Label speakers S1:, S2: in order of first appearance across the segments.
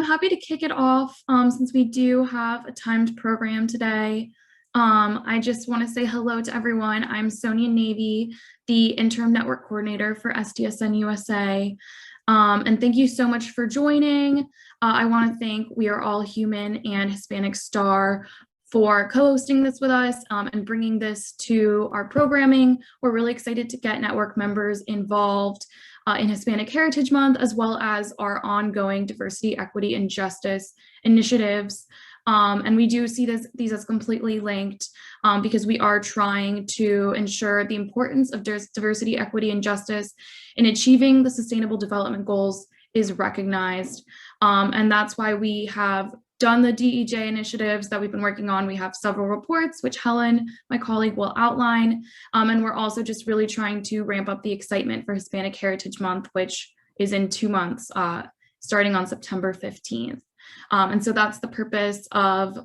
S1: happy to kick it off since we do have a timed program today. I just want to say hello to everyone. I'm Sonia Navy, the Interim Network Coordinator for SDSN USA. And thank you so much for joining. I want to thank We Are All Human and Hispanic Star for co-hosting this with us and bringing this to our programming. We're really excited to get network members involved in Hispanic Heritage Month, as well as our ongoing diversity, equity, and justice initiatives. And we do see these as completely linked because we are trying to ensure the importance of diversity, equity, and justice in achieving the Sustainable Development Goals is recognized. And that's why we have done the DEJ initiatives that we've been working on. We have several reports, which Helen, my colleague, will outline. And we're also just really trying to ramp up the excitement for Hispanic Heritage Month, which is in 2 months, starting on September 15th. And so that's the purpose of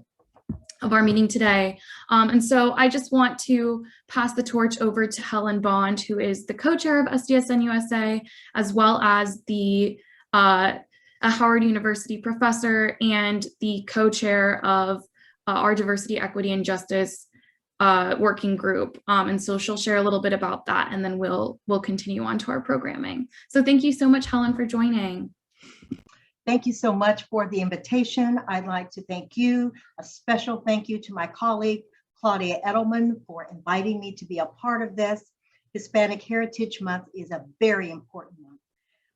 S1: our meeting today. And so I just want to pass the torch over to Helen Bond, who is the co-chair of SDSN USA, as well as the a Howard University professor and the co-chair of our Diversity, Equity, and Justice working group. And so she'll share a little bit about that, and then we'll continue on to our programming. So thank you so much, Helen, for joining.
S2: Thank you so much for the invitation. I'd like to thank you. A special thank you to my colleague, Claudia Edelman, for inviting me to be a part of this. Hispanic Heritage Month is a very important month.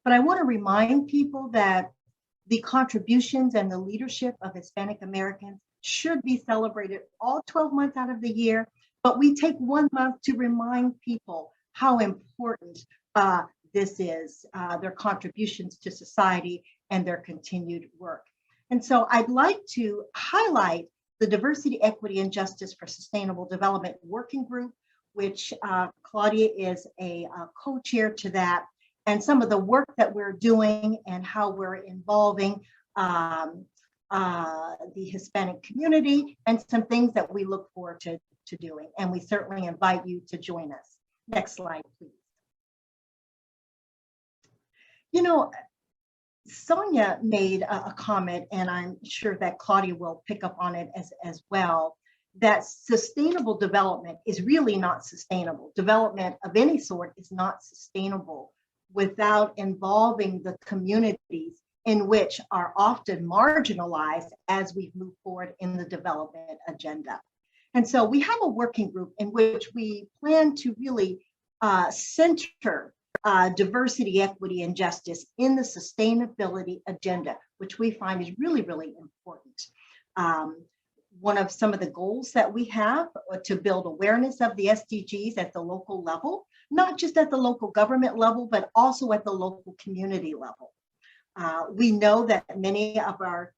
S2: But I want to remind people that the contributions and the leadership of Hispanic Americans should be celebrated all 12 months out of the year, but we take 1 month to remind people how important this is, their contributions to society and their continued work. And so I'd like to highlight the Diversity, Equity, and Justice for Sustainable Development Working Group, which Claudia is a co-chair to that, and some of the work that we're doing and how we're involving the Hispanic community and some things that we look forward to doing. And we certainly invite you to join us. Next slide, please. You know, Sonia made a comment, and I'm sure that Claudia will pick up on it as well, that sustainable development is really not sustainable. Development of any sort is not sustainable without involving the communities in which are often marginalized as we move forward in the development agenda. And so we have a working group in which we plan to really center diversity, equity, and justice in the sustainability agenda, which we find is really, really important. One of some of the goals that we have to build awareness of the SDGs at the local level, not just at the local government level, but also at the local community level. We know that many of our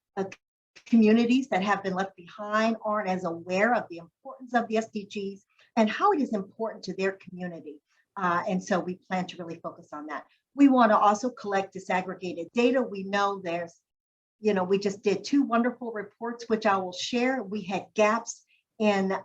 S2: communities that have been left behind aren't as aware of the importance of the SDGs and how it is important to their community. And so we plan to really focus on that. We want to also collect disaggregated data. We know there's, you know, we just did 2 wonderful reports, which I will share. We had gaps in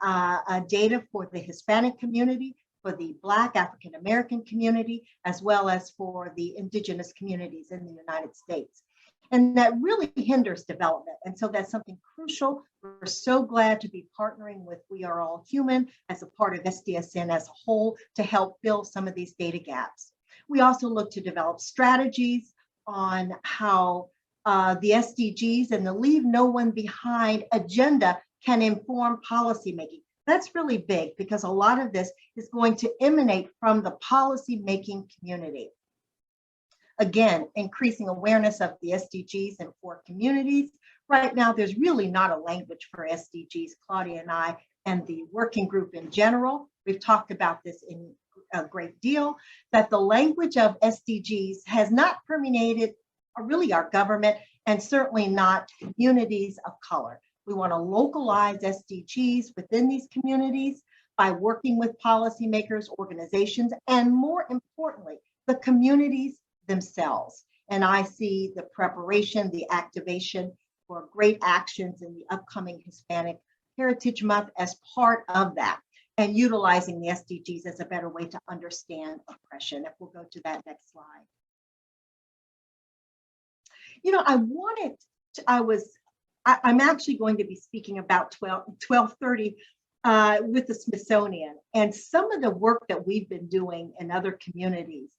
S2: data for the Hispanic community, for the Black African American community, as well as for the indigenous communities in the United States. And that really hinders development. And so that's something crucial. We're so glad to be partnering with We Are All Human as a part of SDSN as a whole to help fill some of these data gaps. We also look to develop strategies on how the SDGs and the Leave No One Behind agenda can inform policymaking. That's really big because a lot of this is going to emanate from the policymaking community. Again, increasing awareness of the SDGs in 4 communities. Right now, there's really not a language for SDGs. Claudia and I and the working group in general, we've talked about this in a great deal, that the language of SDGs has not permeated really our government and certainly not communities of color. We want to localize SDGs within these communities by working with policymakers, organizations, and more importantly, the communities themselves. And I see the preparation, the activation for great actions in the upcoming Hispanic Heritage Month as part of that, and utilizing the SDGs as a better way to understand oppression. If we'll go to that next slide. You know, I wanted I'm actually going to be speaking about 12:30 with the Smithsonian, and some of the work that we've been doing in other communities,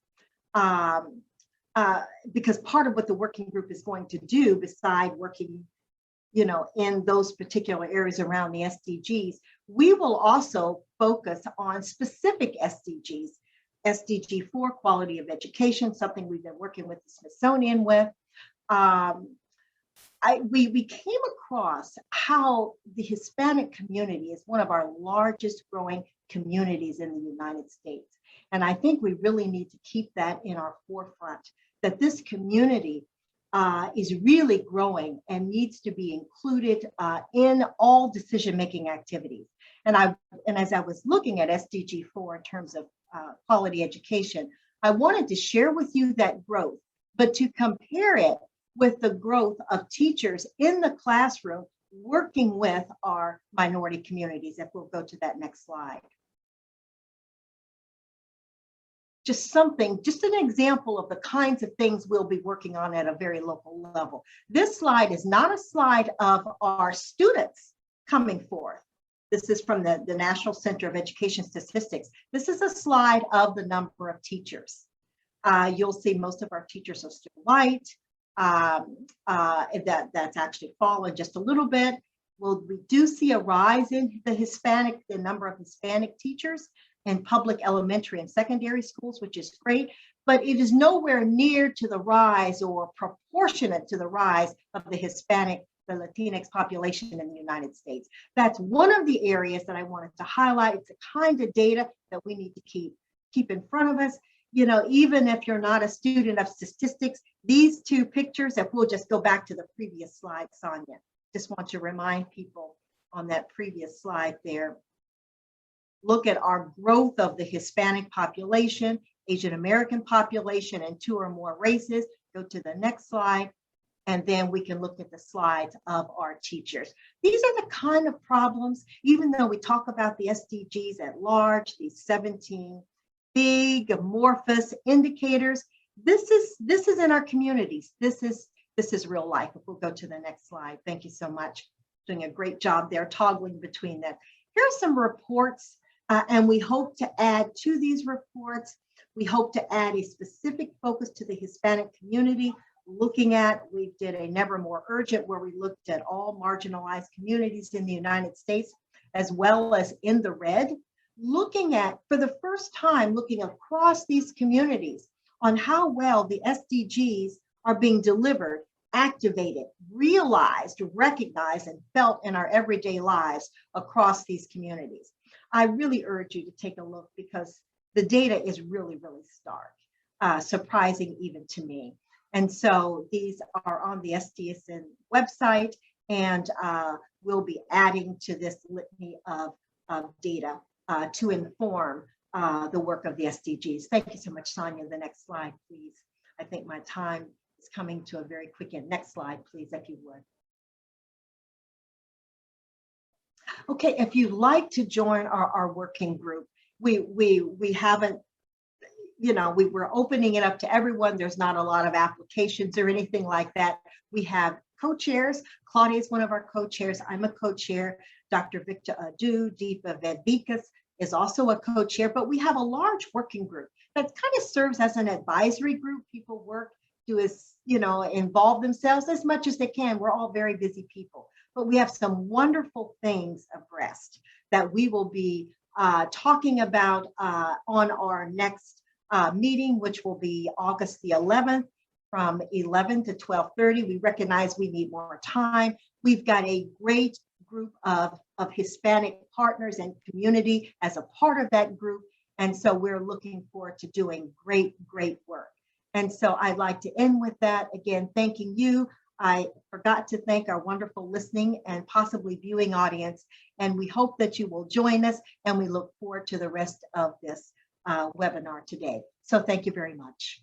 S2: because part of what the working group is going to do, beside working, in those particular areas around the SDGs, we will also focus on specific SDGs. SDG 4, quality of education, something we've been working with the Smithsonian with. We came across how the Hispanic community is one of our largest growing communities in the United States. And I think we really need to keep that in our forefront, that this community is really growing and needs to be included in all decision-making activities. And as I was looking at SDG 4 in terms of quality education, I wanted to share with you that growth, but to compare it with the growth of teachers in the classroom working with our minority communities. If we'll go to that next slide. Just an example of the kinds of things we'll be working on at a very local level. This slide is not a slide of our students coming forth. This is from the National Center of Education Statistics. This is a slide of the number of teachers. You'll see most of our teachers are still white. That's actually fallen just a little bit. We do see a rise in the number of Hispanic teachers in public elementary and secondary schools, which is great, but it is nowhere near to the rise or proportionate to the rise of the Latinx population in the United States. That's one of the areas that I wanted to highlight. It's the kind of data that we need to keep in front of us. Even if you're not a student of statistics, these two pictures, if we'll just go back to the previous slide, Sonia, just want to remind people on that previous slide there, look at our growth of the Hispanic population, Asian American population, and 2 or more races. Go to the next slide, and then we can look at the slides of our teachers. These are the kind of problems, even though we talk about the SDGs at large, these 17 big amorphous indicators, this is in our communities. This is real life. If we'll go to the next slide. Thank you so much. Doing a great job there, toggling between that. Here are some reports, and we hope to add to these reports. We hope to add a specific focus to the Hispanic community, we did a Never More Urgent, where we looked at all marginalized communities in the United States, as well as in the red, looking at, for the first time, looking across these communities on how well the SDGs are being delivered, activated, realized, recognized, and felt in our everyday lives across these communities. I really urge you to take a look, because the data is really, really stark, surprising even to me. And so these are on the SDSN website, and we'll be adding to this litany of data to inform the work of the SDGs. Thank you so much, Sonia. The next slide, please. I think my time is coming to a very quick end. Next slide, please, if you would. Okay, if you'd like to join our working group, we haven't, we're opening it up to everyone. There's not a lot of applications or anything like that. We have co-chairs. Claudia is one of our co-chairs. I'm a co-chair. Dr. Victor Adu, Deepa Vedvikas is also a co-chair, but we have a large working group that kind of serves as an advisory group. People work to, involve themselves as much as they can. We're all very busy people, but we have some wonderful things abreast that we will be talking about on our next meeting, which will be August the 11th from 11 to 12:30. We recognize we need more time. We've got a great group of Hispanic partners and community as a part of that group. And so we're looking forward to doing great, great work. And so I'd like to end with that. Again, thanking you. I forgot to thank our wonderful listening and possibly viewing audience. And we hope that you will join us, and we look forward to the rest of this webinar today. So thank you very much.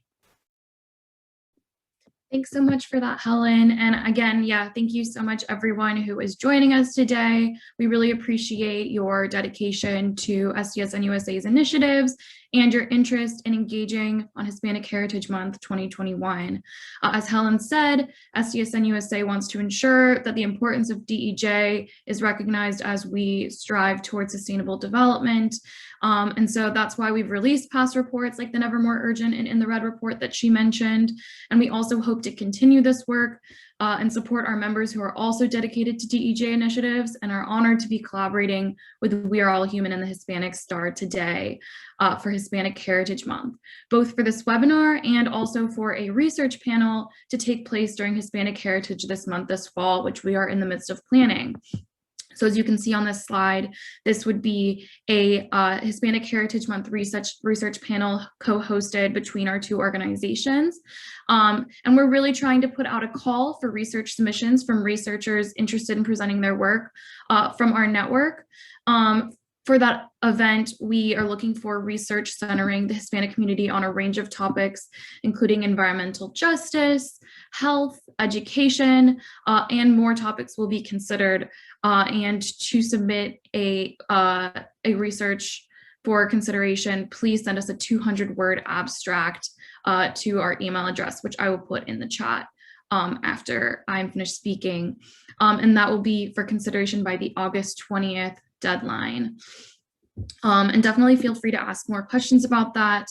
S1: Thanks so much for that, Helen. And again, thank you so much, everyone who is joining us today. We really appreciate your dedication to SDSN USA's initiatives and your interest in engaging on Hispanic Heritage Month 2021. As Helen said, SDSN USA wants to ensure that the importance of DEJ is recognized as we strive towards sustainable development. And so that's why we've released past reports like the Never More Urgent and In the Red report that she mentioned. And we also hope to continue this work and support our members who are also dedicated to DEJ initiatives and are honored to be collaborating with We Are All Human and the Hispanic Star today for Hispanic Heritage Month, both for this webinar and also for a research panel to take place during Hispanic Heritage this month, this fall, which we are in the midst of planning. So as you can see on this slide, this would be a Hispanic Heritage Month research panel co-hosted between our two organizations. And we're really trying to put out a call for research submissions from researchers interested in presenting their work from our network. For that event, we are looking for research centering the Hispanic community on a range of topics, including environmental justice, health, education, and more topics will be considered. And to submit a research for consideration, please send us a 200-word abstract to our email address, which I will put in the chat after I'm finished speaking. And that will be for consideration by the August 20th deadline. And definitely feel free to ask more questions about that.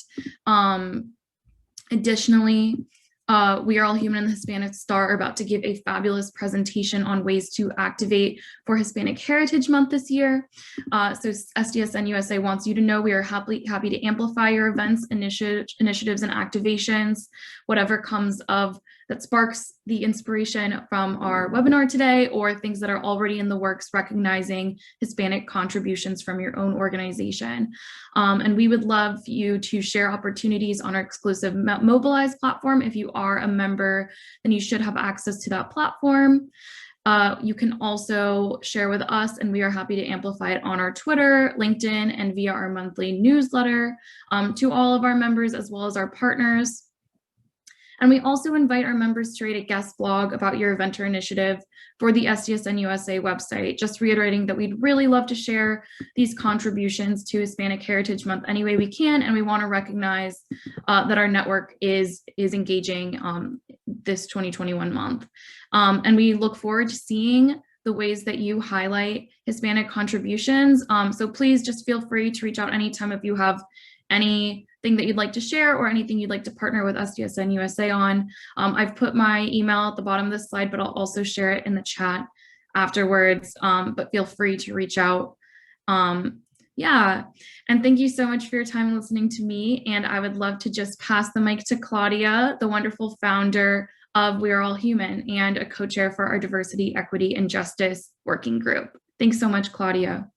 S1: Additionally, We Are All Human and the Hispanic Star are about to give a fabulous presentation on ways to activate for Hispanic Heritage Month this year. So SDSN USA wants you to know we are happy to amplify your events, initiatives, and activations, whatever comes of that sparks the inspiration from our webinar today, or things that are already in the works, recognizing Hispanic contributions from your own organization. And we would love you to share opportunities on our exclusive Mobilize platform. If you are a member, then you should have access to that platform. You can also share with us, and we are happy to amplify it on our Twitter, LinkedIn, and via our monthly newsletter to all of our members as well as our partners. And we also invite our members to write a guest blog about your event or initiative for the SDSN USA website, just reiterating that we'd really love to share these contributions to Hispanic Heritage Month any way we can, and we want to recognize that our network is engaging this 2021 month. And we look forward to seeing the ways that you highlight Hispanic contributions. So please just feel free to reach out anytime if you have anything that you'd like to share or anything you'd like to partner with SDSN USA on. I've put my email at the bottom of this slide, but I'll also share it in the chat afterwards, but feel free to reach out. Yeah, and thank you so much for your time listening to me. And I would love to just pass the mic to Claudia, the wonderful founder of We Are All Human and a co-chair for our Diversity, Equity, and Justice Working Group. Thanks so much, Claudia.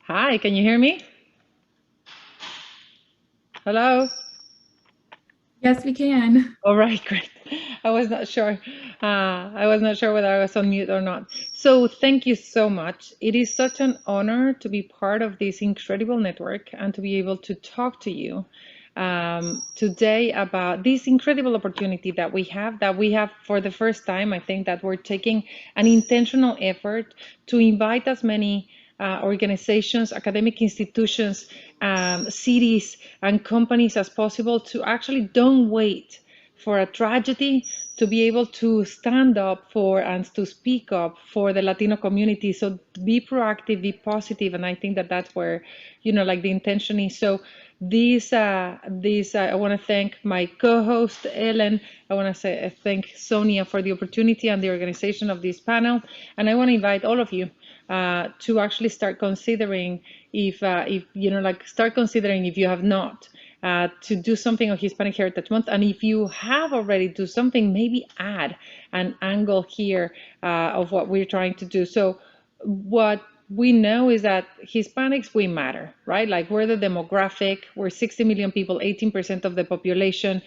S3: Hi, can you hear me? Hello?
S1: Yes, we can.
S3: All right, great. I was not sure. I was not sure whether I was on mute or not. So thank you so much. It is such an honor to be part of this incredible network and to be able to talk to you today about this incredible opportunity that we have for the first time. I think that we're taking an intentional effort to invite as many organizations, academic institutions, cities, and companies as possible to actually don't wait for a tragedy to be able to stand up for and to speak up for the Latino community. So be proactive, be positive, and I think that that's where, like the intention is. So I want to thank my co-host Ellen. I want to thank Sonia for the opportunity and the organization of this panel, and I want to invite all of you to actually start considering if you have not to do something on Hispanic Heritage Month, and if you have already do something, maybe add an angle here of what we're trying to do. So what we know is that Hispanics, we matter, right? Like we're the demographic, we're 60 million people, 18% of the population.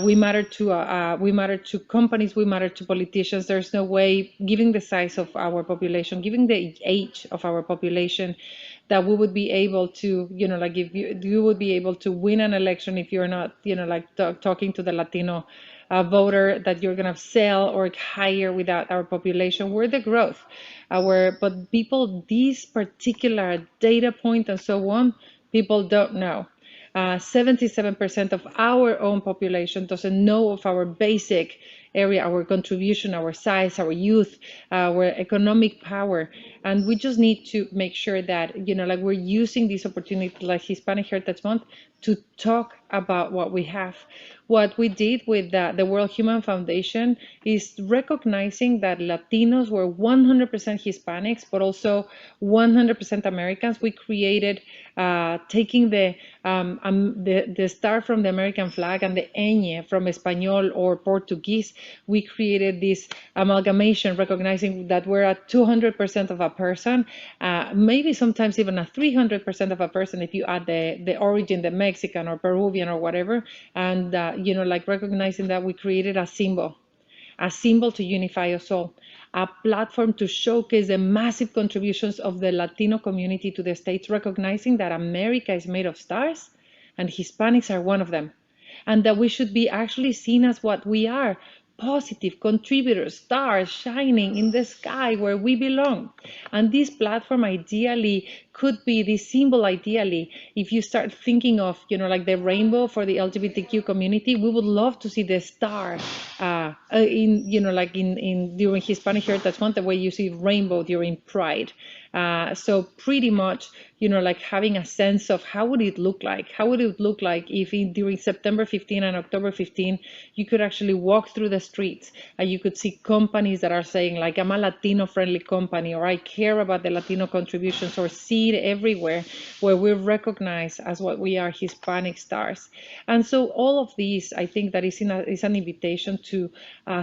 S3: We matter to companies, we matter to politicians. There's no way, given the size of our population, given the age of our population, that we would be able to, like if you would be able to win an election if you're not, like talking to the Latino voter, that you're going to sell or hire without our population. We're the growth. But people, these particular data point and so on, people don't know. 77% of our own population doesn't know of our basic area, our contribution, our size, our youth, our economic power. And we just need to make sure that, like we're using this opportunity like Hispanic Heritage Month to talk about what we have. What we did with the World Human Foundation is recognizing that Latinos were 100% Hispanics, but also 100% Americans. We created, taking the star from the American flag and the ñ from Espanol or Portuguese, we created this amalgamation, recognizing that we're at 200% of a person, maybe sometimes even a 300% of a person if you add the origin, the Mexican or Peruvian or whatever. And, like recognizing that we created a symbol to unify us all, a platform to showcase the massive contributions of the Latino community to the States, recognizing that America is made of stars and Hispanics are one of them, and that we should be actually seen as what we are, positive contributors, stars shining in the sky where we belong. And this platform ideally could be this symbol. Ideally, if you start thinking of, like the rainbow for the LGBTQ community, we would love to see the star during Hispanic Heritage Month, the way you see rainbow during Pride. So pretty much, like having a sense of how would it look like? How would it look like if during September 15 and October 15, you could actually walk through the streets and you could see companies that are saying like, I'm a Latino friendly company, or I care about the Latino contributions, or see it everywhere where we're recognized as what we are, Hispanic stars. And so all of these, I think that is an invitation to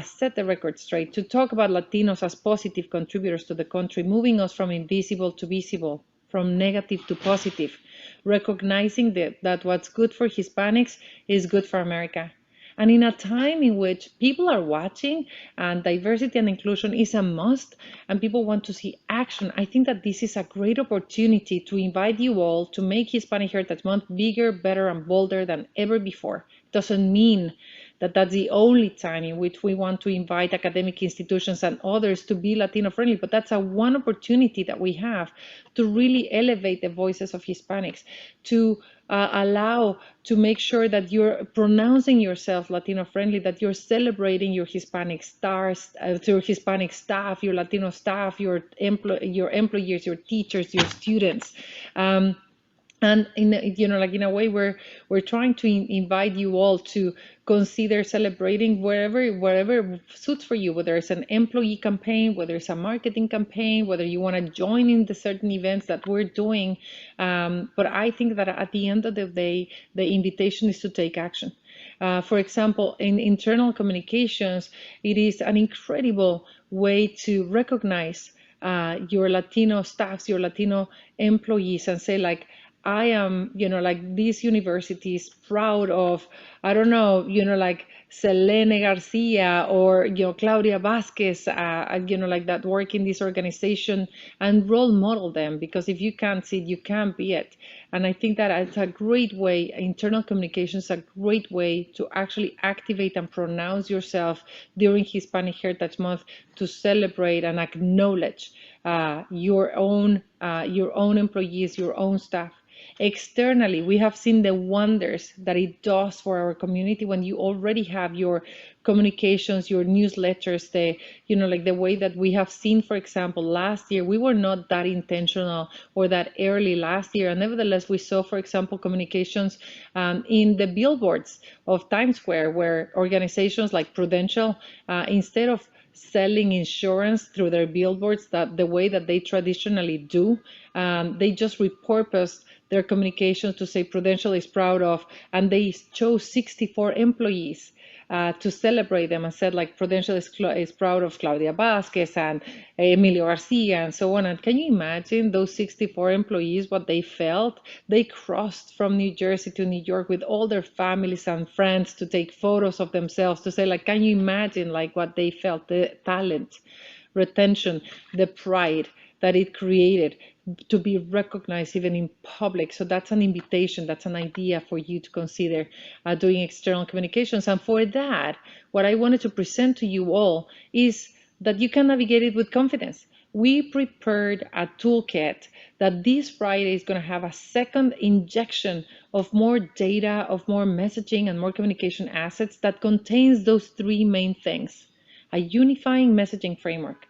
S3: set the record straight, to talk about Latinos as positive contributors to the country, moving us from invisible to visible, from negative to positive, recognizing that what's good for Hispanics is good for America. And in a time in which people are watching and diversity and inclusion is a must and people want to see action, I think that this is a great opportunity to invite you all to make Hispanic Heritage Month bigger, better, and bolder than ever before. Doesn't mean that that's the only time in which we want to invite academic institutions and others to be Latino friendly, but that's one opportunity that we have to really elevate the voices of Hispanics, to to make sure that you're pronouncing yourself Latino friendly, that you're celebrating your Hispanic stars, your Hispanic staff, your Latino staff, your employees, your teachers, your students. And in a way, we're trying to invite you all to consider celebrating wherever suits for you, whether it's an employee campaign, whether it's a marketing campaign, whether you want to join in the certain events that we're doing. But I think that at the end of the day, the invitation is to take action. For example, in internal communications, it is an incredible way to recognize your Latino staffs, your Latino employees, and say like, I am, like this university is proud of, I don't know, like Selene Garcia or, Claudia Vasquez, like that work in this organization, and role model them, because if you can't see it, you can't be it. And I think that it's a great way, internal communication is a great way to actually activate and pronounce yourself during Hispanic Heritage Month, to celebrate and acknowledge your own employees, your own staff. Externally, we have seen the wonders that it does for our community when you already have your communications, your newsletters, like the way that we have seen, for example, last year, we were not that intentional or that early last year. And nevertheless, we saw, for example, communications in the billboards of Times Square, where organizations like Prudential, instead of selling insurance through their billboards that the way that they traditionally do, they just repurposed their communications to say Prudential is proud of, and they chose 64 employees to celebrate them and said like Prudential is proud of Claudia Vasquez and Emilio Garcia and so on. And can you imagine those 64 employees, what they felt? They crossed from New Jersey to New York with all their families and friends to take photos of themselves, to say like, can you imagine like what they felt, the talent, retention, the pride, that it created to be recognized even in public. So that's an invitation, that's an idea for you to consider doing external communications. And for that, what I wanted to present to you all is that you can navigate it with confidence. We prepared a toolkit that this Friday is going to have a second injection of more data, of more messaging and more communication assets that contains those three main things: a unifying messaging framework,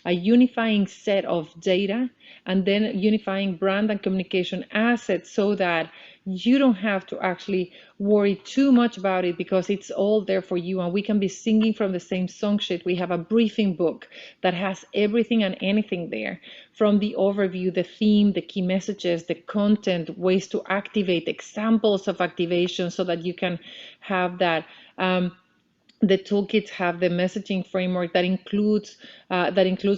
S3: a unifying set of data, and then unifying brand and communication assets, so that you don't have to actually worry too much about it, because it's all there for you and we can be singing from the same song sheet. We have a briefing book that has everything and anything there, from the overview, the theme, the key messages, the content, ways to activate, examples of activation, so that you can have that. The toolkits have the messaging framework that includes,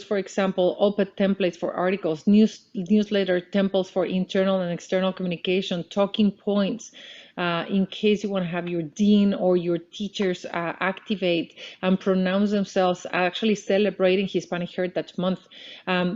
S3: for example, open templates for articles, newsletter templates for internal and external communication, talking points, in case you want to have your dean or your teachers activate and pronounce themselves actually celebrating Hispanic Heritage Month.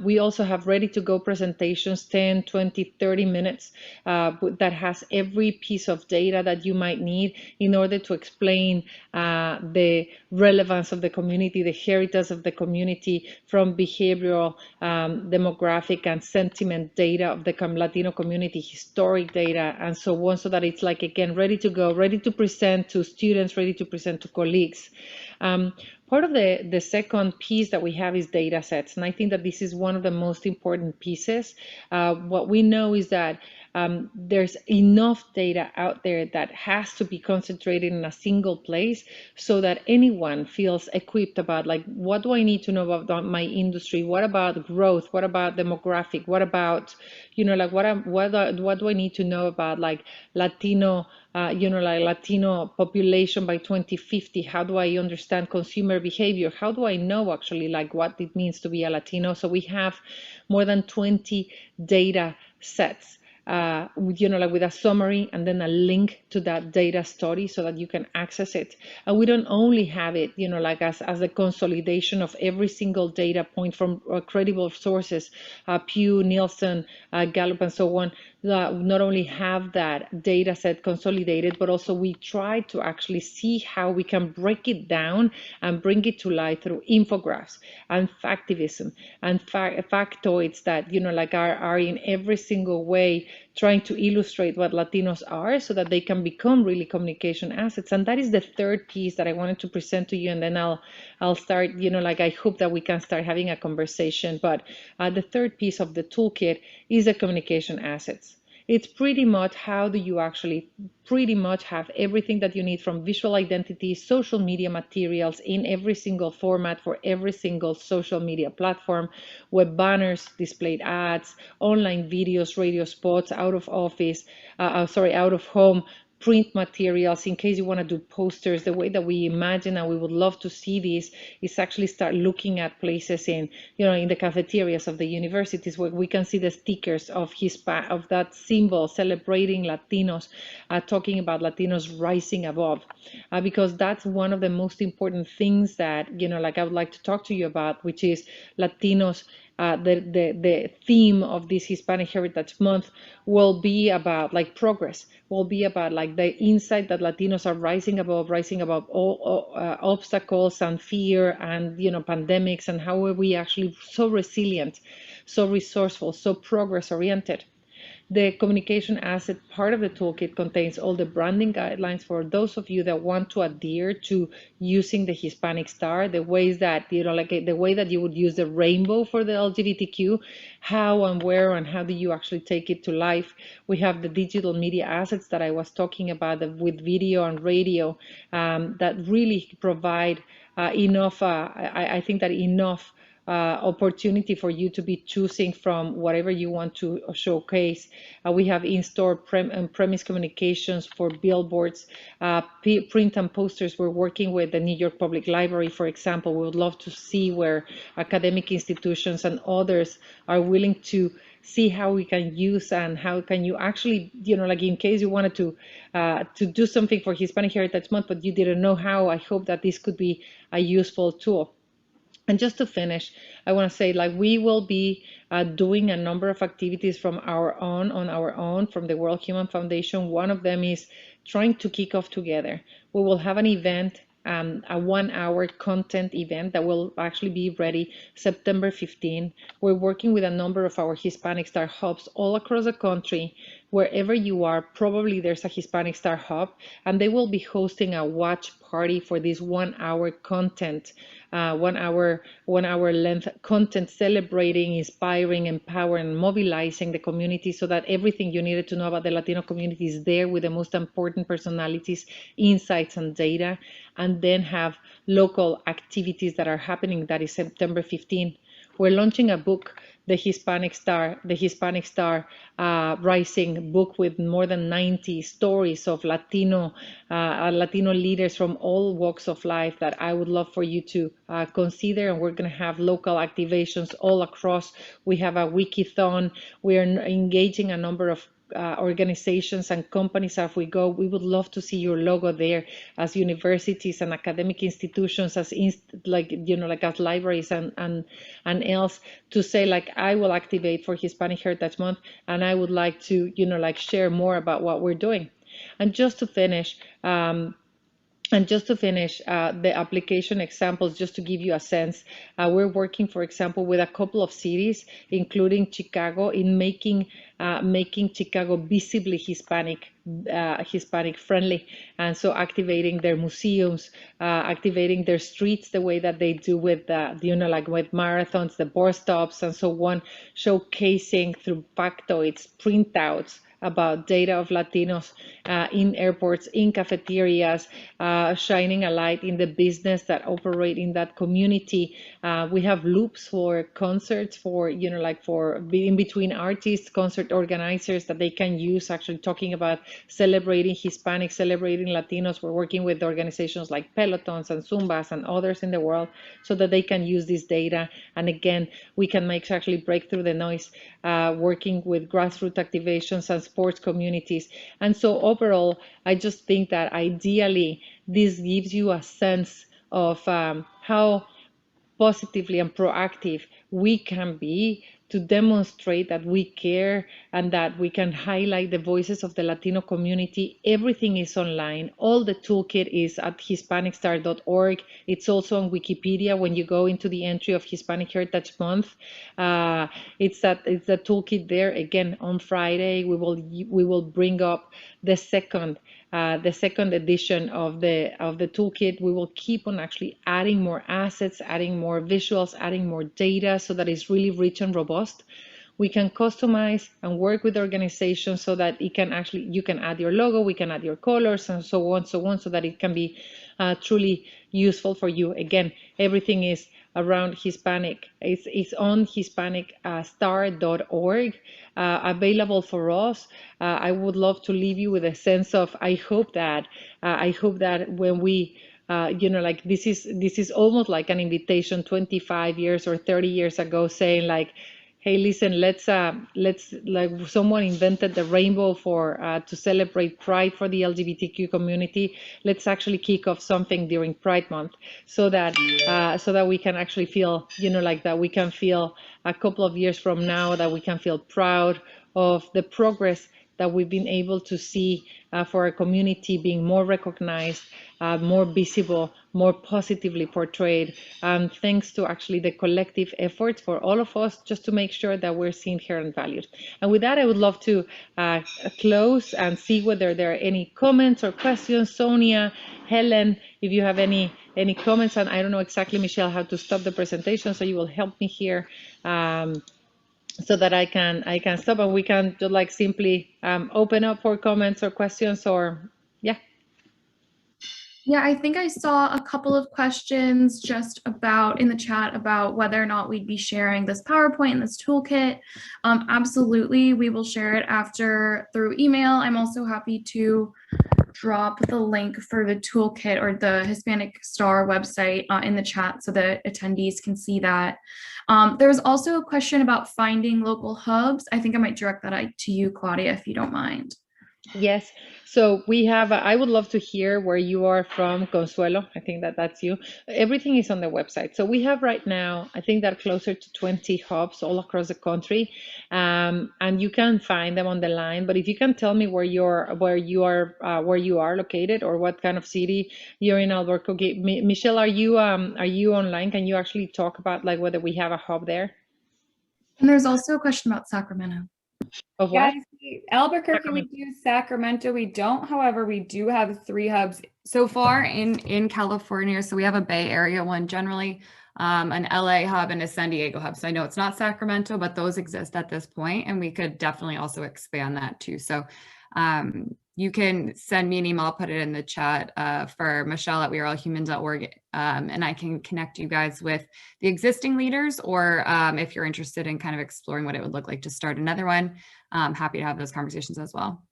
S3: We also have ready-to-go presentations, 10, 20, 30 minutes, that has every piece of data that you might need in order to explain the relevance of the community, the heritage of the community, from behavioral, demographic, and sentiment data of the Latino community, historic data, and so on, so that it's like, again, ready to go, ready to present to students, ready to present to colleagues. Part of the second piece that we have is data sets, and I think that this is one of the most important pieces. What we know is that there's enough data out there that has to be concentrated in a single place, so that anyone feels equipped about, like, what do I need to know about my industry? What about growth? What about demographic? What about, like, what do I need to know about, like, Latino, like Latino population by 2050? How do I understand consumer behavior? How do I know actually, like, what it means to be a Latino? So we have more than 20 data sets, like with a summary and then a link to that data study, so that you can access it. And we don't only have it, like as a consolidation of every single data point from credible sources, Pew, Nielsen, Gallup, and so on. Not only have that data set consolidated, but also we try to actually see how we can break it down and bring it to life through infographics and factivism and factoids that, like are in every single way trying to illustrate what Latinos are, so that they can become really communication assets. And that is the third piece that I wanted to present to you, and then I'll start, like, I hope that we can start having a conversation. But the third piece of the toolkit is the communication assets. It's pretty much how do you actually pretty much have everything that you need, from visual identity, social media materials in every single format for every single social media platform, web banners, displayed ads, online videos, radio spots, out of office, out of home, print materials, in case you want to do posters. The way that we imagine and we would love to see this is actually start looking at places in the cafeterias of the universities, where we can see the stickers of that symbol celebrating Latinos, talking about Latinos rising above, because that's one of the most important things that I would like to talk to you about, which is Latinos. The theme of this Hispanic Heritage Month will be about progress, will be about the insight that Latinos are rising above all obstacles and fear and pandemics, and how are we actually so resilient, so resourceful, so progress oriented. The communication asset part of the toolkit contains all the branding guidelines for those of you that want to adhere to using the Hispanic star, the ways that, the way that you would use the rainbow for the LGBTQ, how and where and how do you actually take it to life. We have the digital media assets that I was talking about with video and radio, that really provide enough, I think that enough opportunity for you to be choosing from whatever you want to showcase. We have in-store premise communications for billboards, print and posters. We're working with the New York Public Library, for example. We would love to see where academic institutions and others are willing to see how we can use and how can you actually, in case you wanted to do something for Hispanic Heritage Month, but you didn't know how, I hope that this could be a useful tool. And just to finish, I want to say, like, we will be doing a number of activities from on our own from the World Human Foundation. One of them is trying to kick off together. We will have an event, a 1-hour content event that will actually be ready September 15. We're working with a number of our Hispanic Star hubs all across the country. Wherever you are, probably there's a Hispanic Star hub, and they will be hosting a watch party for this 1-hour content, 1 hour length content, celebrating, inspiring, empowering, and mobilizing the community, so that everything you needed to know about the Latino community is there, with the most important personalities, insights, and data. And then have local activities that are happening. That is September 15. We're launching a book, the Hispanic Star Rising book, with more than 90 stories of Latino leaders from all walks of life, that I would love for you to consider. And we're going to have local activations all across. We have a wikithon. We are engaging a number of organizations and companies as we go. We would love to see your logo there, as universities and academic institutions, as as libraries and else, to say, like, I will activate for Hispanic Heritage Month, and I would like to share more about what we're doing. And just to finish, the application examples, just to give you a sense, we're working, for example, with a couple of cities, including Chicago, in making Chicago visibly Hispanic friendly, and so activating their museums, activating their streets the way that they do with with marathons, the bus stops, and so on, showcasing through factoids, printouts about data of Latinos in airports, in cafeterias, shining a light in the business that operate in that community. We have loops for concerts, for in between artists, concert organizers, that they can use, actually talking about celebrating Hispanics, celebrating Latinos. We're working with organizations like Pelotons and Zumbas and others in the world, so that they can use this data. And again, we can actually break through the noise, working with grassroots activations and sports communities. And so overall, I just think that ideally this gives you a sense of how positively and proactive we can be, to demonstrate that we care and that we can highlight the voices of the Latino community. Everything is online. All the toolkit is at hispanicstar.org. It's also on Wikipedia. When you go into the entry of Hispanic Heritage Month, it's the toolkit there. Again, on Friday, we will bring up the second edition of the toolkit. We will keep on actually adding more assets, adding more visuals, adding more data, so that it's really rich and robust. We can customize and work with organizations so that it can actually, you can add your logo, we can add your colors, and so on, so that it can be truly useful for you. Again, everything is around Hispanic. It's on hispanicstar.org, available for us. I would love to leave you with a sense of, I hope that when we this is almost like an invitation 25 years or 30 years ago, saying, like, hey, listen, let's like, someone invented the rainbow for to celebrate Pride for the LGBTQ community. Let's actually kick off something during Pride Month, so that we can actually feel, that we can feel a couple of years from now, that we can feel proud of the progress that we've been able to see for our community being more recognized, more visible, more positively portrayed, thanks to actually the collective efforts for all of us, just to make sure that we're seen, heard, and valued. And with that, I would love to close and see whether there are any comments or questions. Sonia, Helen, if you have any comments, and I don't know exactly, Michelle, how to stop the presentation, so you will help me here. So that I can stop, and we can just like simply open up for comments or questions, or yeah.
S1: Yeah, I think I saw a couple of questions just about in the chat about whether or not we'd be sharing this PowerPoint and this toolkit. Absolutely, we will share it after through email. I'm also happy to drop the link for the toolkit or the Hispanic Star website in the chat, so that attendees can see that. There's also a question about finding local hubs. I think I might direct that to you, Claudia, if you don't mind.
S3: Yes. So we have, I would love to hear where you are from, Consuelo. I think that that's you. Everything is on the website. So we have right now, I think that closer to 20 hubs all across the country. And you can find them on the line. But if you can tell me where you are located or what kind of city you're in Albuquerque. Michelle, are you online? Can you actually talk about like whether we have a hub there?
S1: And there's also a question about Sacramento.
S3: Of
S4: Yeah,
S3: what?
S4: I see. Albuquerque, we
S3: Sacramento.
S4: do. Sacramento, we don't. However, we do have 3 hubs so far in California. So we have a Bay Area one generally, an LA hub and a San Diego hub. So I know it's not Sacramento, but those exist at this point, and we could definitely also expand that too. So you can send me an email, I'll put it in the chat for Michelle at weareallhumans.org, and I can connect you guys with the existing leaders, or if you're interested in kind of exploring what it would look like to start another one, I'm happy to have those conversations as well.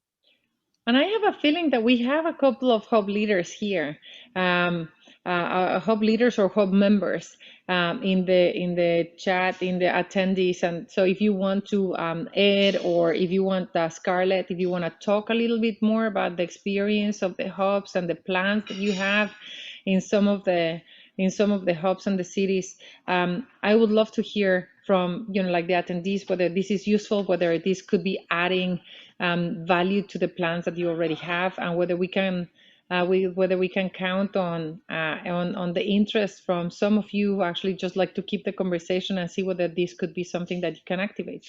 S3: And I have a feeling that we have a couple of hub leaders here, hub leaders or hub members in the chat, in the attendees. And so if you want to Ed, or if you want Scarlett, if you want to talk a little bit more about the experience of the hubs and the plans that you have in some of the hubs and the cities, I would love to hear from like the attendees whether this is useful, whether this could be adding value to the plans that you already have, and whether we can count on the interest from some of you who actually just like to keep the conversation and see whether this could be something that you can activate.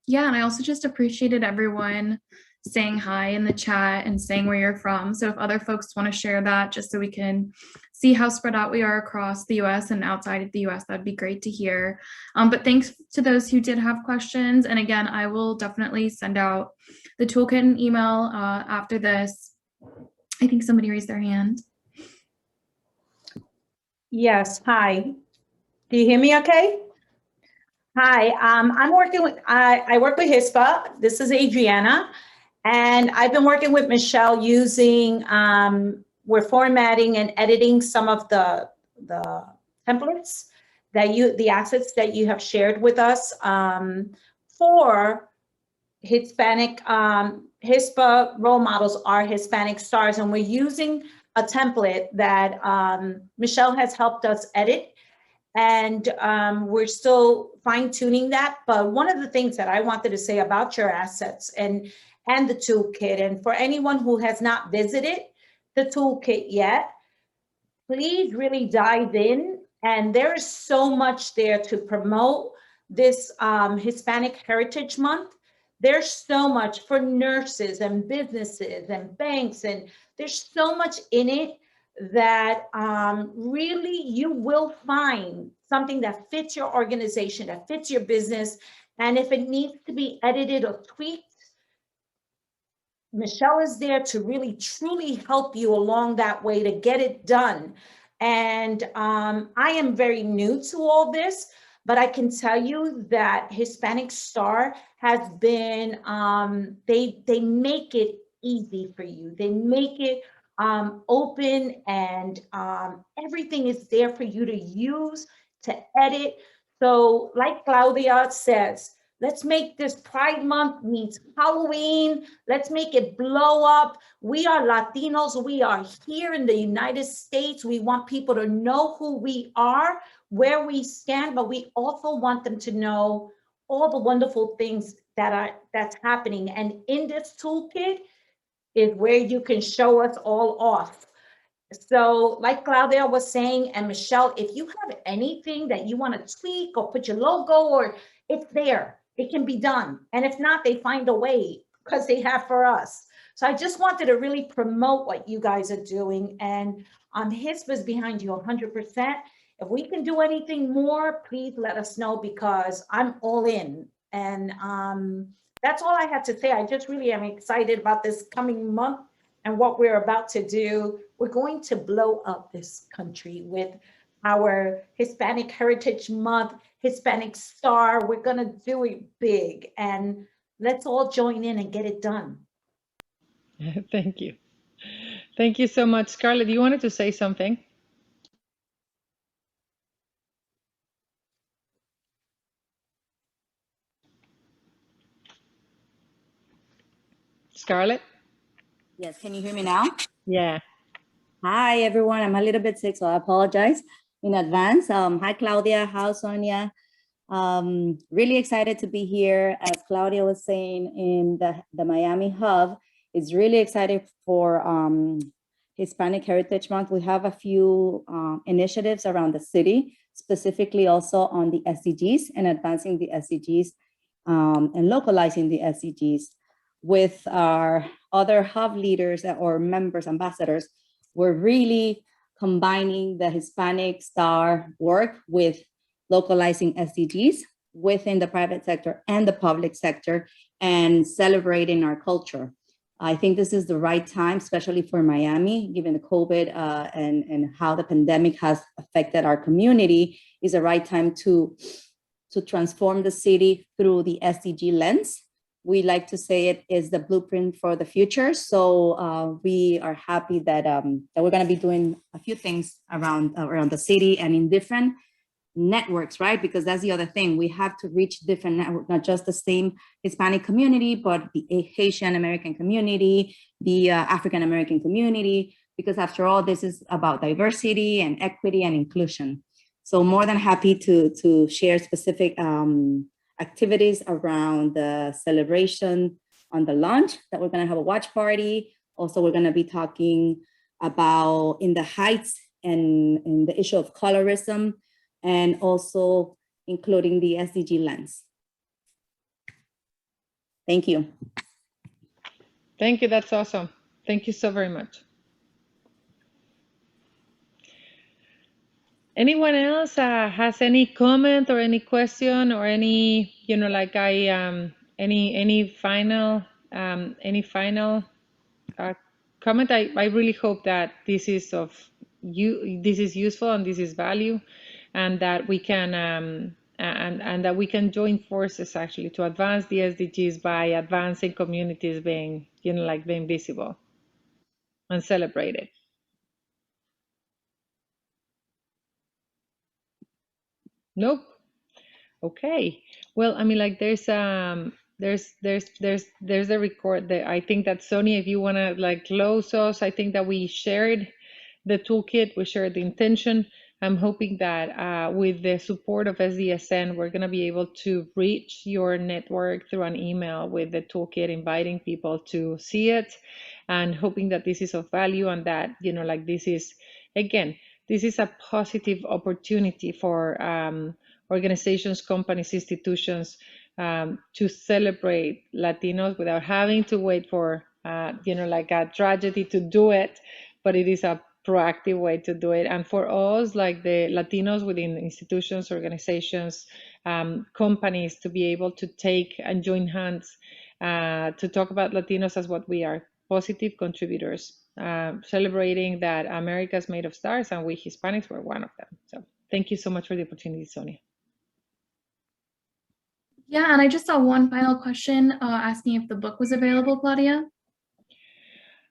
S1: Yeah, and I also just appreciated everyone saying hi in the chat and saying where you're from. So if other folks want to share that, just so we can see how spread out we are across the US and outside of the US, that'd be great to hear. But thanks to those who did have questions. And again, I will definitely send out the toolkit and email after this. I think somebody raised their hand.
S5: Yes, hi. Do you hear me okay? Hi, I work with HISPA. This is Adriana. And I've been working with Michelle using, we're formatting and editing some of the templates the assets that you have shared with us for Hispanic, HISPA role models are Hispanic stars. And we're using a template that Michelle has helped us edit. And we're still fine tuning that. But one of the things that I wanted to say about your assets and the toolkit, and for anyone who has not visited the toolkit yet, please really dive in. And there's so much there to promote this Hispanic Heritage Month. There's so much for nurses and businesses and banks, and there's so much in it that really you will find something that fits your organization, that fits your business. And if it needs to be edited or tweaked, Michelle is there to really truly help you along that way to get it done. And I am very new to all this, but I can tell you that Hispanic Star has been, they make it easy for you. They make it open, and everything is there for you to use, to edit. So like Claudia says, let's make this Pride Month means Halloween. Let's make it blow up. We are Latinos. We are here in the United States. We want people to know who we are, where we stand, but we also want them to know all the wonderful things that's happening. And in this toolkit is where you can show us all off. So like Claudia was saying, and Michelle, if you have anything that you want to tweak or put your logo, or it's there, it can be done. And if not, they find a way, because they have for us. So I just wanted to really promote what you guys are doing. And HISPA's behind you 100%. If we can do anything more, please let us know, because I'm all in. And that's all I had to say. I just really am excited about this coming month and what we're about to do. We're going to blow up this country with our Hispanic Heritage Month, Hispanic Star. We're going to do it big, and let's all join in and get it done.
S3: Thank you. Thank you so much. Scarlett, you wanted to say something? Scarlett?
S6: Yes, can you hear me now?
S3: Yeah.
S6: Hi, everyone. I'm a little bit sick, so I apologize in advance. Hi, Claudia. Hi, Sonia. Really excited to be here. As Claudia was saying, in the Miami hub, it's really exciting for Hispanic Heritage Month. We have a few initiatives around the city, specifically also on the SDGs and advancing the SDGs and localizing the SDGs. With our other hub leaders or members, ambassadors, we're really combining the Hispanic Star work with localizing SDGs within the private sector and the public sector and celebrating our culture. I think this is the right time, especially for Miami, given the COVID and how the pandemic has affected our community, is the right time to transform the city through the SDG lens. We like to say it is the blueprint for the future. So we are happy that, that we're going to be doing a few things around the city and in different networks, right? Because that's the other thing. We have to reach different networks, not just the same Hispanic community, but the Haitian American community, the African American community, because after all, this is about diversity and equity and inclusion. So more than happy to share specific activities around the celebration on the launch, that we're going to have a watch party. Also, we're going to be talking about in the heights and in the issue of colorism, and also including the SDG lens. Thank you.
S3: Thank you. That's awesome. Thank you so very much. Anyone else has any comment or any question or any, you know, like any final comment? I really hope that this is this is useful and this is value, and that we can and that we can join forces actually to advance the SDGs by advancing communities being, you know, like being visible and celebrated. Nope. Okay. Well, I mean, like there's a record that I think that Sonia, if you want to like close us, I think that we shared the toolkit, we shared the intention. I'm hoping that with the support of SDSN, we're going to be able to reach your network through an email with the toolkit, inviting people to see it, and hoping that this is of value, and that, you know, like this is, again, this is a positive opportunity for organizations, companies, institutions to celebrate Latinos without having to wait for, you know, like a tragedy to do it, but it is a proactive way to do it. And for us, like the Latinos within institutions, organizations, companies, to be able to take and join hands to talk about Latinos as what we are, positive contributors, celebrating that America is made of stars and we Hispanics were one of them. So thank you so much for the opportunity, Sonia.
S1: Yeah, and I just saw one final question asking if the book was available, Claudia.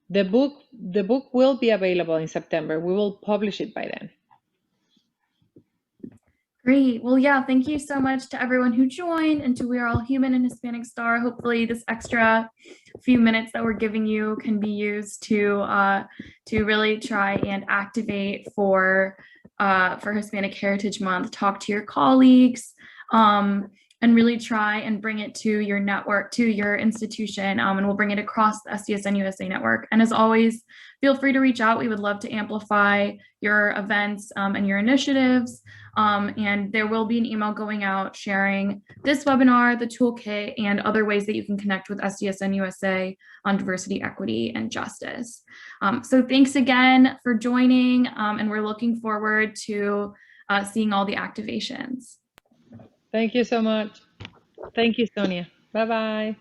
S3: The book will be available in September. We will publish it by then.
S1: Great. Well, yeah, thank you so much to everyone who joined and to We Are All Human and Hispanic Star. Hopefully this extra few minutes that we're giving you can be used to really try and activate for Hispanic Heritage Month. Talk to your colleagues and really try and bring it to your network, to your institution, and we'll bring it across the SDSN USA network. And as always, feel free to reach out. We would love to amplify your events and your initiatives. And there will be an email going out sharing this webinar, the toolkit, and other ways that you can connect with SDSN USA on diversity, equity, and justice. So thanks again for joining, and we're looking forward to seeing all the activations.
S3: Thank you so much. Thank you, Sonia. Bye-bye.